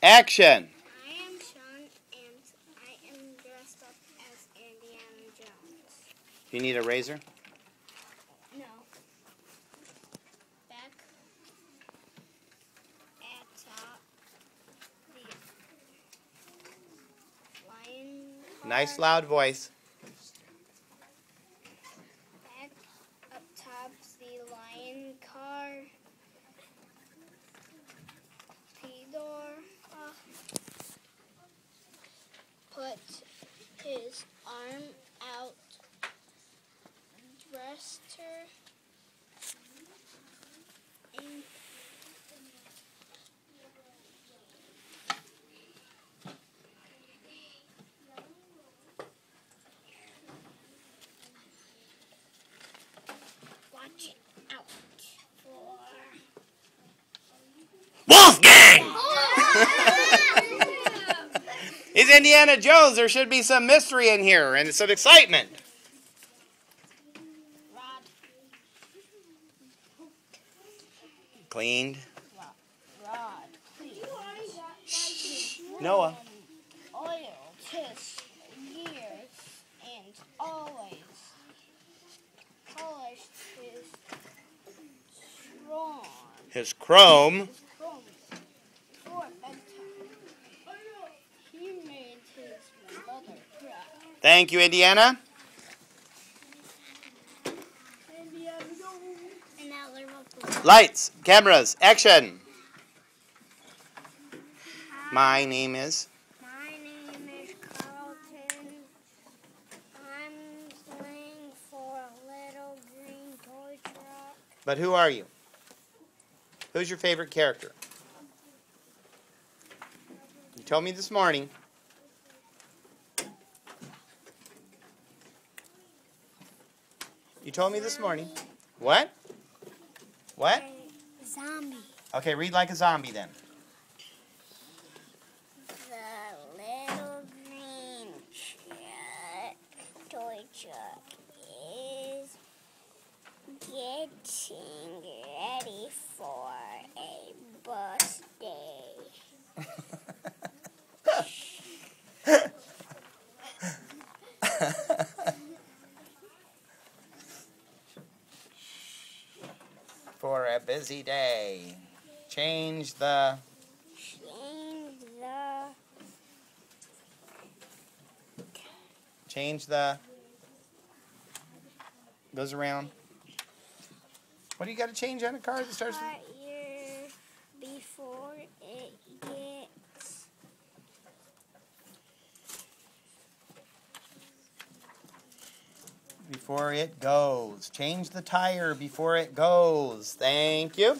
Action! I am Sean, and I am dressed up as Indiana Jones. You need a razor? No. Back at top, the lion car. Nice loud voice. Back up top, the lion car. Theodore put his arm out, dressed her, and watch out for Wolfgang! He's Indiana Jones. There should be some mystery in here and some excitement. Rod. Cleaned. Rod. Please. Noah. Oil, kiss, years, and always. Polished his strong. His chrome. For bedtime. He made his mother cry. Thank you, Indiana. And now Liverpool. Lights, cameras, action. My name is. My name is Carlton. I'm playing for a little green toy truck. But who are you? Who's your favorite character? You told me this morning. You told me this morning. What? What? Zombie. Okay, read like a zombie then. The little green toy truck is getting ready for a bus day. For a busy day. Change the. Change the. Goes around. What do you got to change on a car that starts with? Tire before it gets. Before it goes. Change the tire before it goes. Thank you.